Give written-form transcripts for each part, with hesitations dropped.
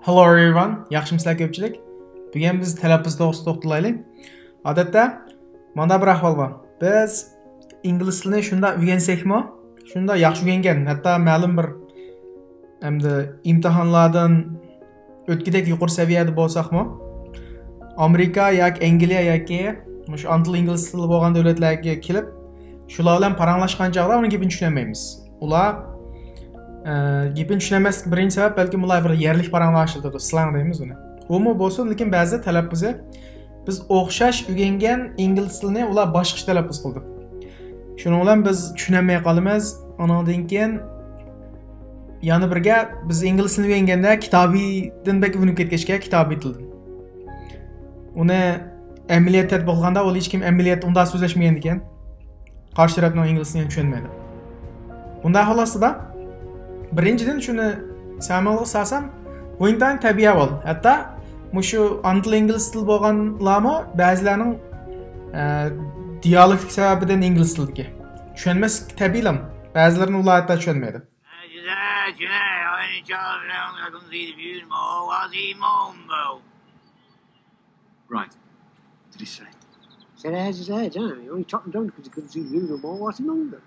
Hello everyone, yaxshimisizlar ko'pchilik. Bugun biz talaffuz to'g'risida to'xtalaylik. Odatda mana bir ahvol bor. Biz ingliz tilini shunda o'rgansak-mi, shunda yaxshi o'rgangan, hatto ma'lum bir hamda imtihonlardan o'tgidek yuqori saviyada bo'lsak-mi, Amerika yoki Angliya yoki shu antil ingliz tili bo'lgan davlatlarga kelib, shular bilan paranglashgan chog'da uning gapini tushunmaymiz. Ular gapini tushunmaslik birinchi sabab balki ular bir yerlik paranglashtiradi, slang deymiz uni. Umuman bo'lsin, lekin ba'zi talaffuzi biz o'xshash o'rgangan ingliz tilini ular boshqacha talaffuz qildi. Shuning bilan biz tushunmay qolamiz. Undan keyin yana birga biz ingliz tilini o'rganganda kitobiydan bak unib ketgachga kitobiy tildan. Uni amaliyot tatbiq qilganda u hech kim amaliyot unda so'zlashmagan ekan. Qarshi tarafdan ingliz tilini tushunmaydi. Bunday holatda birinchidan shuni samolyotga salsam, bu intan tabiiy ahvol. Hatto shu antil ingliz tili bo'lganlarmi ba'zilarining dialektik sababidan ingliz tiliga tushunmas tabiiylam. Ba'zilarini ular hatto tushunmaydi. Right. What did he say? Said it has his edge, huh? He only chopped him down because he couldn't see the view no more. What's he known then?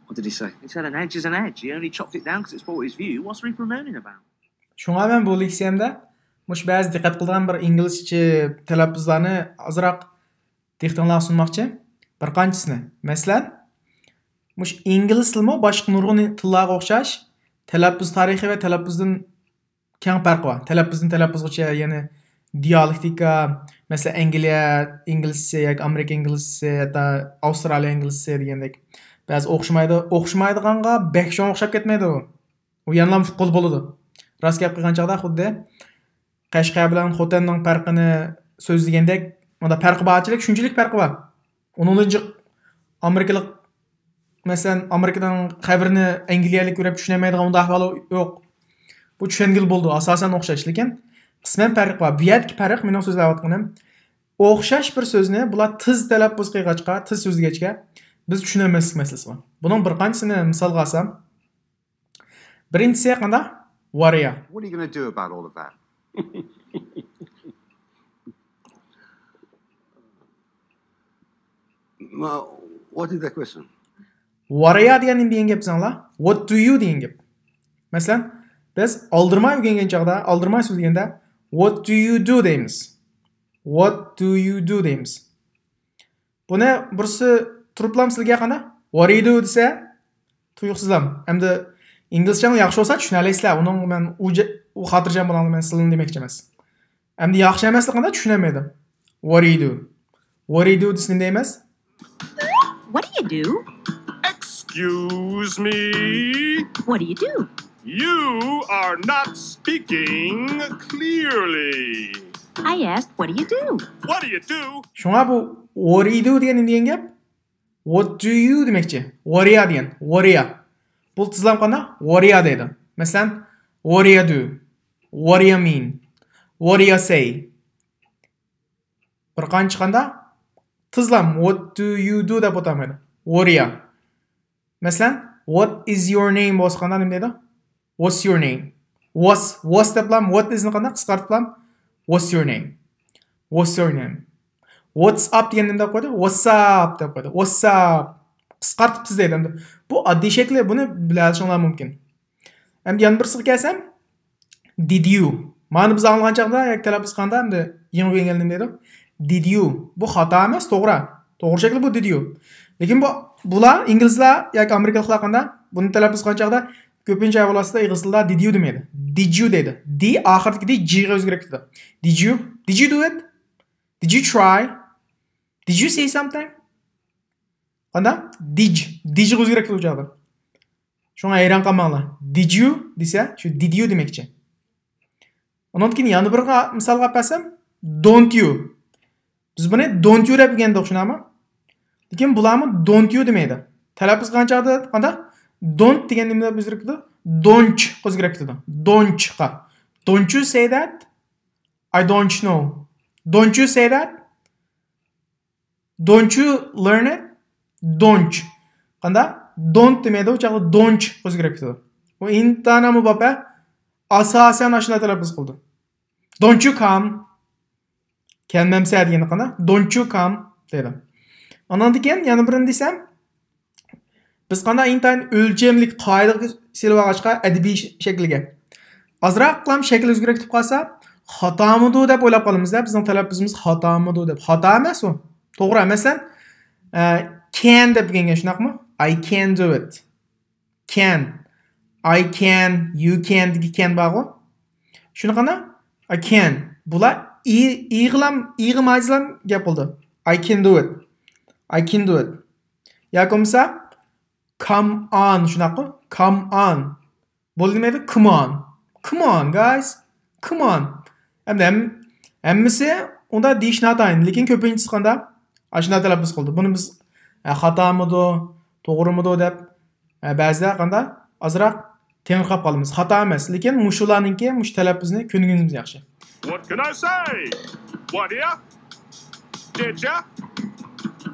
What did he say? He said an edge is an edge. He only chopped it down because it's brought his view. What's he moaning about? Shunga men bu leksiyamda mush ba'zi diqqat qilgan bir inglizcha talaffuzlarni ozroq diqqatga sunmoqchi. Bir qanchisini. Masalan, mush ingliz tilmi boshqa nurg'un tillarga o'xshash talaffuz tarixi va talaffuzdan keng farq bor. Talaffuzdan talaffuzgacha yana dialektika, masalan Angliya inglizcha yoki Amerika inglizcha yoki Avstraliya inglizcha degandek ba'zi o'xshamaydiganga bekshon o'xshab ketmaydi u. U yanlam qo'l bo'ladi. Rost gap qilgan chog'da xuddi Qashqar bilan Xotanning farqini so'zlagandek, unda farqi borchilik, shunchalik farqi bor. Uningchi Amerikalik masalan Amerikadan xabarini Angliyalik ko'rib tushunmaydigan unda ahvoli yo'q. Bu tushungil bo'ldi, asosan o'xshash, lekin qisman farq bor. Bu yerki farq mening so'zlayotganim o'xshash bir so'zni bular tiz talaffuz qilgachqa, tiz so'zlagachga biz tushunmaslik masalasi bor. Buning bir qanchisini misol qilsam, birinchisi qanday? Warrior. What are you going to do about all of that? Well, what is the question? Warrior degan gap sanlar. What do you degan gap. Masalan, biz oldirmay o'rgangan chog'da, oldirmay so'zlaganda what do you do deymiz. What do you do deymiz. Buni birisi turiblam sizga qana? What do you do desa, tuyuqsizlam. Hamda inglizchani yaxshi bo'lsa tushunalaysizlar. Uning men u xotirjam bo'laman, men sizlarni demoqchi emas. Hamda yaxshi emasligini tushunmaydim. What do you do? What do you do desni deymiz? What do you do? Excuse me? What do you do? You are not speaking clearly. I asked, what do you do? What do you do? Shunga bu what do you do degan gap? What do you demoqchi? Warrior degan. Warrior. Bu tizlam qanday? Warrior deydi. Masalan, what do you do? What do you mean? What do you say? Bir qancha qanday? Tizlam what do you do deb o'tamaydi. Warrior. Masalan, what is your name bo'lsa qanday nima deydi? What's your name? What's deb bilan what is ni qanday qisqartib bilan what's your name? What's your name? What's up degan nima deb qo'ydi? What's up deb qo'ydi. What's up? Qisqartib tizlaydi endi. Bu oddiy shakli, buni bilishinglar mumkin. Endi yana birisiga kelsam, did you? Mana biz anglagan chaqda yoki talaffuz qilganda endi yangi o'rganganim deydi. Did you? Bu xato emas, to'g'ri. To'g'ri shakli bu did you. Lekin bular inglizlar yoki amerikaliklar qanda buni talaffuz qilgan chaqda ko'pincha avvalosida ingliz tilida did you demaydi. Did you deydi. D oxiridagi g ga o'zgartiradi. Did you? Did you do it? Did you try? Did you say something? Qanda? Did ga o'zgartiradi u joqda. Shunga hayron qolmanglar. Did you desa, shu did you demoqchi. Undan keyin yana bir misol qilsam, don't you. Biz buni don't you deb o'rganda o'xshanami? Lekin bularni don't you demaydi. Talaffuz qilgan chog'da qanday? Don't degan nima deb o'zgartiradi? Don't o'zgartiradi. Don't you say that? I don't know. Don't you say that? Don't you learn it? Don't. Qanda? Don't demaydi, u chaqda don't o'zgartiradi. Bu intana mubapa asosan ashuna talaffuz qildi. Don't you come? Kelmamsa degani qana? Don't you come dedi. Ondan keyin yana birini desam, biz qanday intayin o'lchamlik qoidaga selib olg'achqa adabiy shaklga. Azroq qilam shakl o'zgarib ketib qolsa, xatomidi deb o'ylab qolamiz-da, bizning talaffuzimiz xatomidi deb. Xato emas u. To'g'ri, masalan, can deb kelgan shunaqmi? I can do it. Can. I can, you can degi can bor-ku. Shuni qana? I can. Bular ig'im gap bo'ldi. I can do it. I can do it. Yo'qmisa come on shunaqmi? Come on. Bo'lmaydi? Come on. Come on guys. Come on. Hammasi unda deyishni atayin, lekin ko'pinchisi qanda ashuna talaffuz qildi. Buni biz xatomidi, to'g'rimidi deb ba'zida qanda ozroq tengqab qolamiz. Xato emas, lekin mushularninki mush talaffuzni ko'nglimiz yaxshi. What can I say? What ya? Did ya?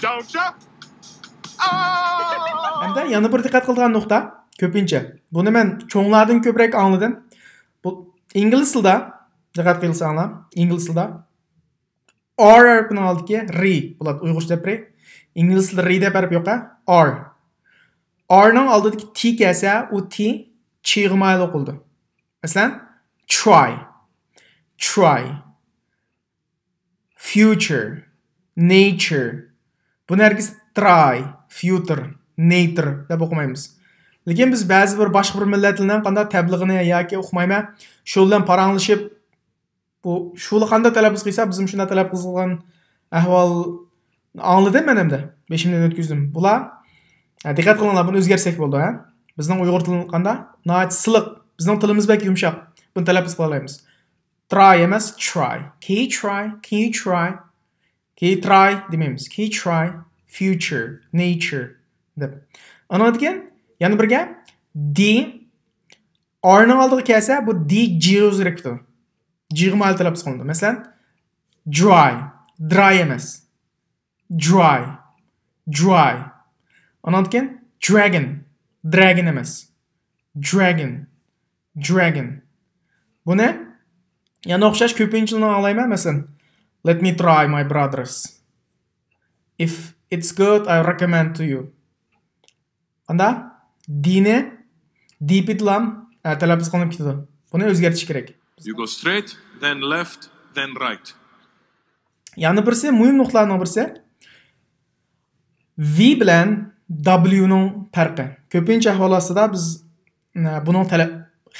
Don't ya? Hamda yana bir diqqat qilgan nuqta, ko'pincha. Buni men cho'nglardan ko'proq angladim. Bu ingliz tilida diqqat qilsanglar, ingliz tilida r harfining oldiga ri bo'ladi, uyg'urcha deb ri. Ingliz tilida ri deb harf yo'q-a? R. R ning oldidagi t kelsa, u t chig'mayli o'qildi. Masalan, try. Try. Future. Nature. Buni hargiz try, future, nature deb o'qimaymiz. Lekin biz ba'zi bir boshqa bir millatlarning qanday tablig'ini yoki o'qimayman, shu bilan paranglashib, bu shuni qanday talaffuz qilsa, bizim shunday talaffuz qilgan ahvol angladim men hamda. Beshimdan o'tkazdim. Bular diqqat qilinglar, buni o'zgarsak bo'ldi, ha? Bizning uyg'ur tilini qanday? Noat siliq. Bizning tilimiz balki yumshoq. Buni talaffuz qila olamiz. Try emas, try. Can you try? Can you try? Can you try demaymiz. Can you try? Future, nature deb. Anotgan yana bir gap, d r ning oldiga kelsa, bu d j o'zgarib ketadi. Jig'mal talaffuz qilindi. Masalan, dry, dry emas. Dry, dry. Anotgan dragon, dragon emas. Dragon, dragon. Buni yana o'xshash ko'pinchini anglayman. Masalan, let me try my brothers. If it's good, I recommend to you. Anda dini dipitlam talaffuz qilinib ketadi. Buni o'zgartirish kerak. You go straight, then left, then right. Yana birisi, muhim nuqtalarning birisi V bilan W ning farqi. Ko'pincha ahvollarda biz buning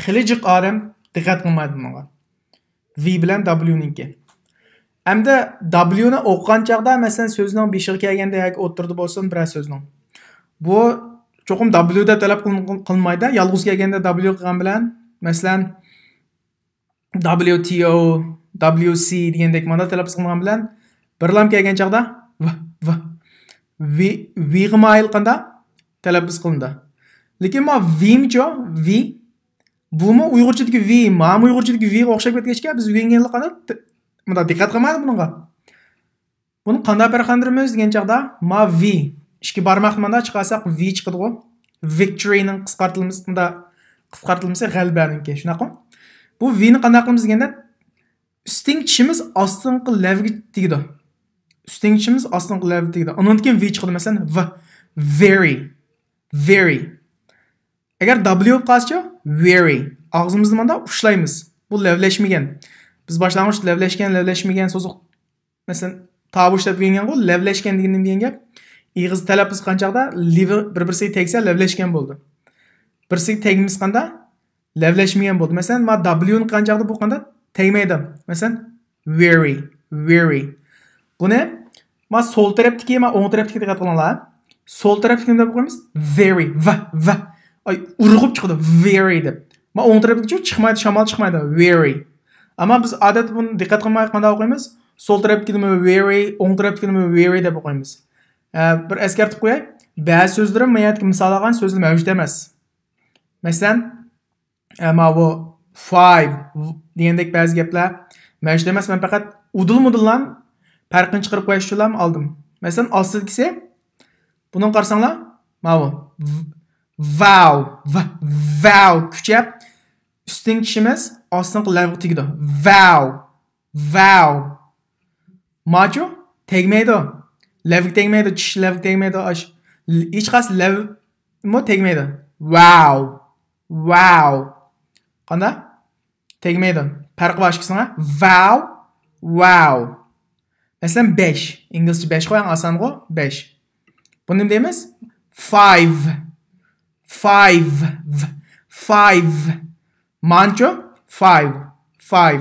xilijiq odam diqqat qilmaydi bunga. V bilan W ningki. Hamda W ni o'qigan chaqda, masalan, so'zning beshiga kelganda yoki o'tirdi bo'lsin, bir so'zning. Bu cho'qim W da talab qilmaydi. Yolg'iz kelganda W qilgan bilan, masalan, WTO, WC degandek mana talaffuz qilgan bilan birlam kelgan chaqda V g'mayl qanda talaffuz qilindi. Lekin ma V'mcho, V bumi uyg'urchadagi V, ma uyg'urchadagi V ga o'xshab ketgachga biz V'ni qana bunda diqqat qilmaydi bunga. Buni qanday farqlantiramiz degan chaqda ma V ikki barmoqni mana chiqarsak V chiqadi-ku. Victory ning qisqartirilmasi g'alabaninki, shunaqa. Bu V ni qanday qilamiz deganda usting tishimiz ostinqi lavga tegdi. Usting tishimiz ostinqi lavga tegdi. Undan keyin V chiqadi, masalan, very, very. Agar W qolsa, very. Og'zimizni mana ushlaymiz. Bu lavlashmagan. Biz boshlang'ich lavlashmagan so'z, masalan, tabush deb kelgan-ku, lavlashgan degan gap. Ig'iz talaffuz qanchaqda livi bir-birsiga tegsa lavlashgan bo'ldi. Birsiga tegimiz qanda lavlashmagan bo'ldi. Masalan, ma W ni qanchaqda bu qanda tegmaydi. Masalan, very, very. Buni ma sol tarafdagi, ma o'ng tarafdagi diqqat qilinglar. Sol tarafdagi nima deb qo'yamiz? Very, va. Ay, urg'ib chiqadi, very deb. Ma o'ng tarafdagi chiqmaydi, shamol chiqmaydi, very. Ammo biz odatda buni diqqat qilmay qanday o'qiymiz? Sol tarafdagi nima very, o'ng tarafdagi nima very deb o'qiymiz. Bir eskartib qo'yay. Ba'zi so'zlar mayatga misol olgan so'zlar mavjud emas. Masalan, ma bu 5 degandek ba'zi gaplar mavjud emas. Men faqat udul-muduldan farqini chiqarib qo'yish uchun oldim. Masalan, ostidagisi buni qarasanglar, ma bu wow kuchab Üstün tishimiz ostinqi labga tegdi. Wow. Wow. Macho tegmaydi. Labga tegmaydi, tish labga tegmaydi. Hech qaysi lab mo tegmaydi. Wow. Wow. Qanday? Tegmaydi. Farqi bor ikkisini. Wow. Wow. Masalan 5. İngilizce 5 qo'ying, oson-ku, 5. Buni nima deymiz? 5. 5. Mancho 5. 5.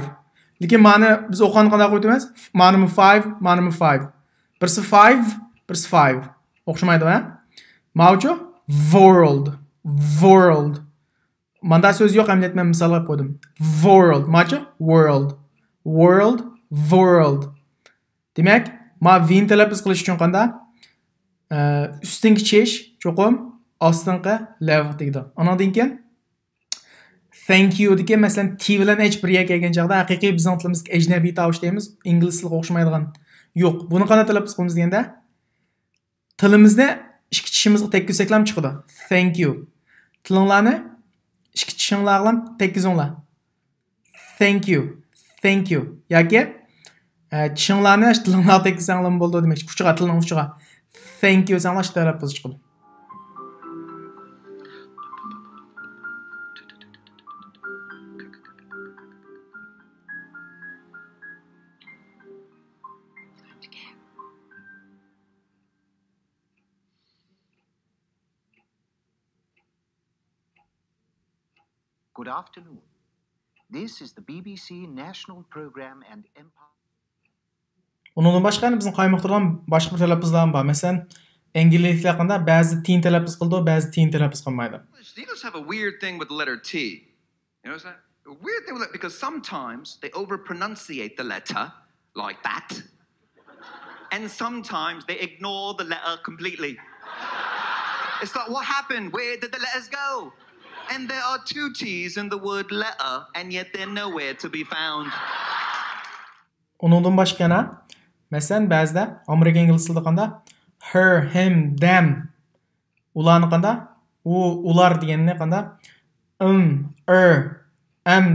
Lekin ma'ni biz o'qiganda qanday qo'yamiz? Ma'nimi 5, ma'nimi 5. Birisi 5, birisi 5. O'xshamaydi-mi? Mavcho world. World. Manda so'z yo'q, ham aytmay misol qilib qo'ydim. World. Macho world. World, world. Demak, ma win talaffuz qilish uchun qanday? Ustingi chesh cho'qim, ostinqi lav tegdi. Undan keyin thank you degan, masalan, T bilan H birga kelgan chaqda haqiqiy bizning tilimizga ajnabiy tovush deymiz, ingliz tiliga o'xshamaydigan. Yo'q, buni qanday talaffuz qilamiz deganda, tilimizni ikki tishimizga tekkizsak ham chiqadi. Thank you. Tilinglarni ikki tishinglar bilan tekkizinglar. Thank you. Thank you. Yoki tishinglarni tilinglarga tekkizsanglar bo'ldi demak, uchiga, tilning uchiga. Thank you sanglar talaffuz chiqadi. Good afternoon. This is the BBC National Program and Empire. Undan boshqa bizning qaymoqtirgan boshqa bir talaffuzlar bor. Masalan, inglizlar qanda ba'zi tin talaffuz qildi, ba'zi tin talaffuz qilmaydi. English have a weird thing with the letter T. You know what I'm saying? A weird thing with it because sometimes they overpronunciate the letter like that. And sometimes they ignore the letter completely. It's like, what happened? Where did the letters go? And there are 2 T's in the word letter, and yet they're nowhere to be found. Undan boshqa, masalan, ba'zida Amerika ingliz tilida qanda her, him, them ularni qanda ular deganni qanda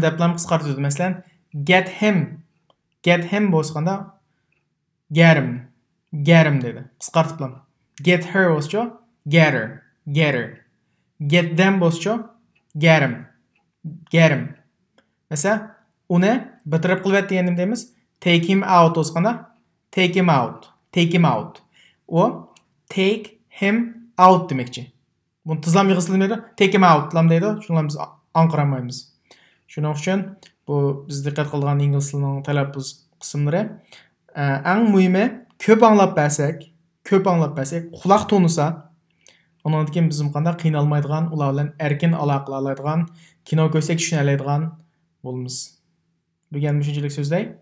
deb ham qisqartirdi. Masalan, get him bo'lsa get him dedi. Qisqartib ham. Get her bo'lsa get her. Get them bo'lsa get him. Mesela uni bitirib qilib degandim deymiz. Take him out bo'lsa take him out. O take him out demekçi. Buni tizlam yig'izilmaydi. Take him out lam deydi. Shuni biz anqiramaymiz. Shuning uchun bu biz diqqat qilgan ingliz tilining talaffuz qismlari. Eng muhimi ko'p anglab bersak, quloq tonisa, ondan keyin bizim qanday qiynalmaydigan, ular bilan erkin aloqa oladigan, kino ko'rsak tushuna oladigan bo'lamiz. Bu ham shunchalik so'zday.